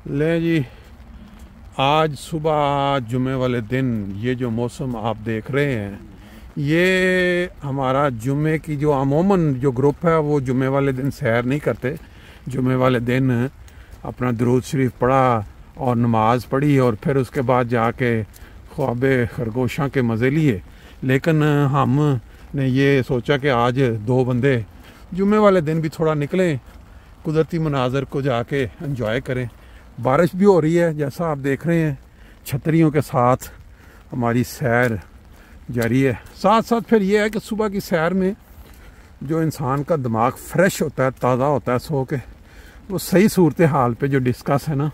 لیں جی، آج صبح جمعے والے دن یہ جو موسم آپ دیکھ رہے ہیں، یہ ہمارا جمعے کی جو عموماً جو گروپ ہے وہ جمعے والے دن سیر نہیں کرتے. جمعے والے دن اپنا درود شریف پڑھا اور نماز پڑھی اور پھر اس کے بعد جا کے خواب خرگوشاں کے مزے لیے. لیکن ہم نے یہ سوچا کہ آج دو بندے جمعے والے دن بھی تھوڑا نکلیں، قدرتی مناظر کو جا کے انجوائے کریں. بارش بھی ہو رہی ہے جیسا آپ دیکھ رہے ہیں، چھتریوں کے ساتھ ہماری سیر جاری ہے. ساتھ ساتھ پھر یہ ہے کہ صبح کی سیر میں جو انسان کا دماغ فریش ہوتا ہے، تازہ ہوتا ہے سو کے، وہ صحیح صورتحال پہ جو ڈسکس ہے نا،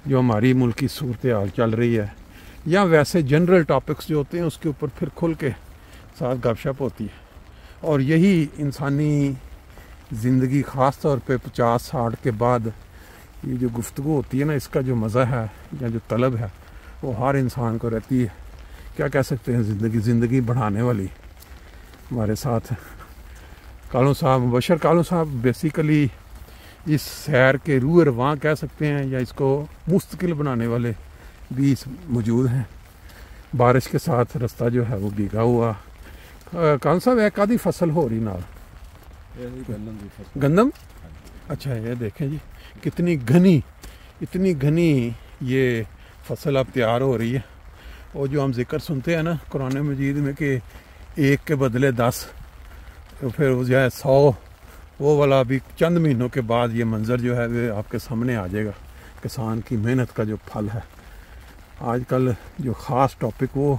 جو ہماری ملکی صورتحال چل رہی ہے یا ویسے جنرل ٹاپکس جو ہوتے ہیں اس کے اوپر پھر کھل کے ساتھ گپ شپ ہوتی ہے. اور یہی انسانی زندگی خاص طور پہ 50-60 کے بعد یہ جو گفتگو ہوتی ہے نا، اس کا جو مزہ ہے یا جو طلب ہے وہ ہر انسان کو رہتی ہے. کیا کہہ سکتے ہیں، زندگی بڑھانے والی ہمارے ساتھ کالوں صاحب، مبشر کالوں صاحب بیسیکلی اس سیر کے روح رواں کہہ سکتے ہیں یا اس کو مستقل بنانے والے بھی موجود ہیں. بارش کے ساتھ رستہ جو ہے وہ بھیگا ہوا. کالوں صاحب ایک آدھی فصل ہو رہی نال گندم. اچھا، یہ دیکھیں جی کتنی گھنی یہ فصل اب تیار ہو رہی ہے. اور جو ہم ذکر سنتے ہیں نا قرآن مجید میں کہ 1 کے بدلے 10، پھر جو ہے 100، وہ والا بھی چند مہینوں کے بعد یہ منظر جو ہے وہ آپ کے سامنے آ جائے گا. کسان کی محنت کا جو پھل ہے. آج کل جو خاص ٹاپک وہ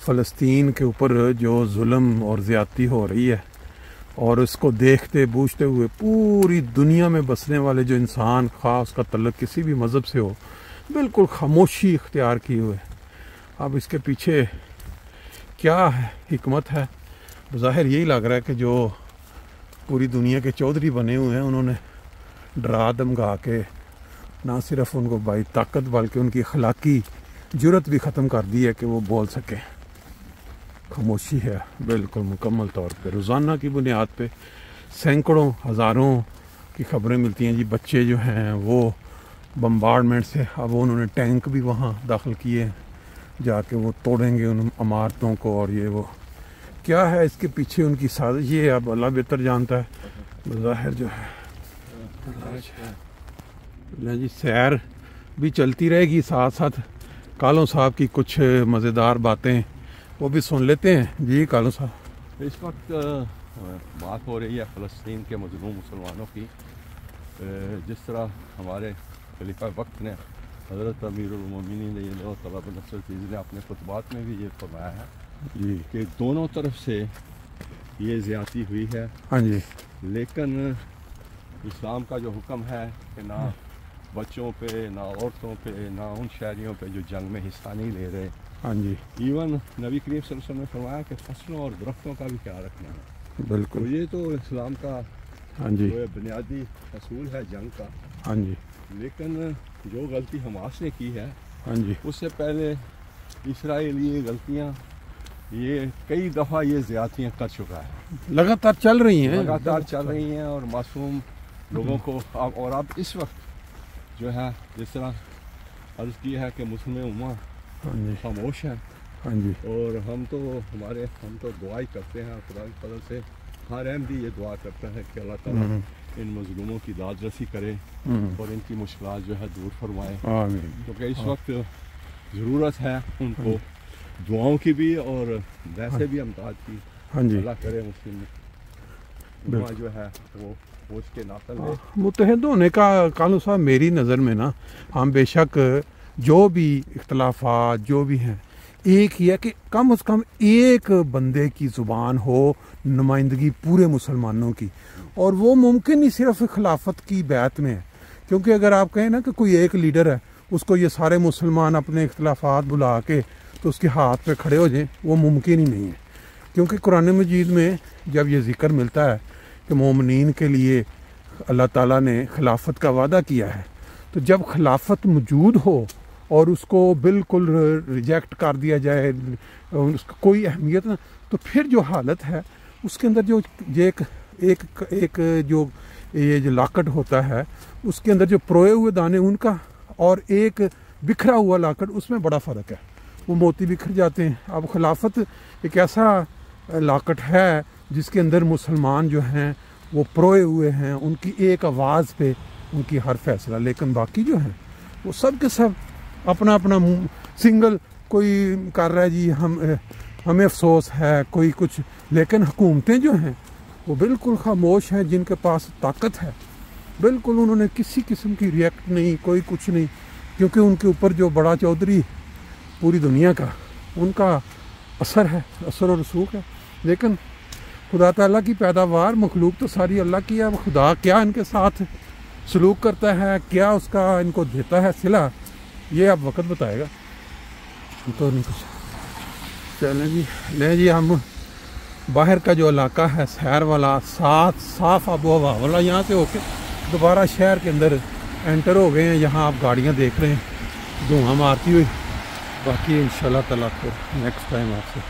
فلسطین کے اوپر جو ظلم اور زیادتی ہو رہی ہے، اور اس کو دیکھتے بوجھتے ہوئے پوری دنیا میں بسنے والے جو انسان، خاص کا تعلق کسی بھی مذہب سے ہو، بالکل خاموشی اختیار کیے ہوئے. اب اس کے پیچھے کیا ہے حکمت ہے؟ بظاہر یہی لگ رہا ہے کہ جو پوری دنیا کے چودھری بنے ہوئے ہیں انہوں نے ڈرا دھمکا کے نہ صرف ان کو بائی طاقت بلکہ ان کی اخلاقی جرت بھی ختم کر دی ہے کہ وہ بول سکیں. خاموشی ہے بالکل مکمل طور پہ. روزانہ کی بنیاد پہ سینکڑوں ہزاروں کی خبریں ملتی ہیں جی. بچے جو ہیں وہ بمبارڈمنٹ سے، اب انہوں نے ٹینک بھی وہاں داخل کیے ہیں، جا کے وہ توڑیں گے ان عمارتوں کو. اور یہ وہ کیا ہے اس کے پیچھے ان کی سازش، یہ اب اللہ بہتر جانتا ہے. بظاہر جو ہے جی سیر بھی چلتی رہے گی، ساتھ ساتھ کالوں صاحب کی کچھ مزیدار باتیں وہ بھی سن لیتے ہیں. جی کالوں صاحب، اس وقت بات ہو رہی ہے فلسطین کے مظلوم مسلمانوں کی. جس طرح ہمارے خلیفہ وقت نے حضرت امیر المومنین طلب نصر نے اپنے خطبات میں بھی یہ فرمایا ہے جی کہ دونوں طرف سے یہ زیادتی ہوئی ہے. ہاں جی، لیکن اسلام کا جو حکم ہے کہ نہ بچوں پہ، نہ عورتوں پہ، نہ ان شہریوں پہ جو جنگ میں حصہ نہیں لے رہے. ہاں جی، ایون نبی کریم صلی اللہ علیہ وسلم نے فرمایا کہ فصلوں اور درختوں کا بھی خیال رکھنا ہے. بالکل. تو یہ تو اسلام کا ہاں جی، جو بنیادی اصول ہے جنگ کا. ہاں جی، لیکن جو غلطی حماس نے کی ہے، ہاں جی، اس سے پہلے اسرائیل یہ غلطیاں، یہ کئی دفعہ یہ زیادتیاں کر چکا ہے، لگاتار چل رہی ہیں، لگاتار چل رہی ہیں. اور معصوم لوگوں کو اور اب اس وقت جو ہے جس طرح عرض کی ہے کہ مسلم امہ ہاں جی، خاموش ہے. ہاں جی، اور ہم تو دعا ہی کرتے ہیں. خدا کی فضل سے ہر احمدی یہ دعا کرتا ہے کہ اللہ تعالیٰ ان مظلوموں کی داد رسی کرے اور ان کی مشکلات جو ہے دور فرمائے. آمین. کیونکہ اس وقت ضرورت ہے ان کو دعاؤں کی بھی اور ویسے بھی امداد کی. ہاں جی، اللہ کرے مسلم امہ جو ہے وہ اس کے ناقل لے. متحد ہونے کا کالوں صاحب میری نظر میں نا، ہم بے شک جو بھی اختلافات جو بھی ہیں، ایک ہی ہے کہ کم از کم ایک بندے کی زبان ہو، نمائندگی پورے مسلمانوں کی. اور وہ ممکن ہی صرف خلافت کی بیعت میں ہے. کیونکہ اگر آپ کہیں نا کہ کوئی ایک لیڈر ہے، اس کو یہ سارے مسلمان اپنے اختلافات بلا کے تو اس کے ہاتھ پہ کھڑے ہو جائیں، وہ ممکن ہی نہیں ہے. کیونکہ قرآن مجید میں جب یہ ذکر ملتا ہے کہ مومنین کے لیے اللہ تعالیٰ نے خلافت کا وعدہ کیا ہے، تو جب خلافت موجود ہو اور اس کو بالکل ریجیکٹ کر دیا جائے، اس کا کوئی اہمیت نہ، تو پھر جو حالت ہے اس کے اندر جو ایک ایک جو یہ جو لاکٹ ہوتا ہے اس کے اندر جو پروئے ہوئے دانے ان کا اور ایک بکھرا ہوا لاکٹ، اس میں بڑا فرق ہے، وہ موتی بکھر جاتے ہیں۔ اب خلافت ایک ایسا لاکٹ ہے جس کے اندر مسلمان جو ہیں وہ پروئے ہوئے ہیں، ان کی ایک آواز پہ ان کی ہر فیصلہ، لیکن باقی جو ہیں وہ سب کے سب اپنا اپنا سنگل، کوئی کر رہا ہے جی ہمیں افسوس ہے، کوئی کچھ، لیکن حکومتیں جو ہیں وہ بالکل خاموش ہیں، جن کے پاس طاقت ہے بالکل انہوں نے کسی قسم کی ریئیکٹ نہیں، کوئی کچھ نہیں، کیونکہ ان کے اوپر جو بڑا چودھری پوری دنیا کا، ان کا اثر ہے، اثر و رسوخ ہے۔ لیکن خدا تعالیٰ کی پیداوار مخلوق تو ساری اللہ کی ہے، اب خدا کیا ان کے ساتھ سلوک کرتا ہے، کیا اس کا ان کو دیتا ہے صلہ، یہ اب وقت بتائے گا، تو نہیں کچھ۔ چلیں جی، لیں جی، ہم باہر کا جو علاقہ ہے سیر والا، صاف آب و ہوا والا، یہاں سے ہو کے دوبارہ شہر کے اندر انٹر ہو گئے ہیں۔ یہاں آپ گاڑیاں دیکھ رہے ہیں دھواں مارتی ہوئی، باقی انشاءاللہ تعالیٰ پھر نیکسٹ ٹائم آپ سے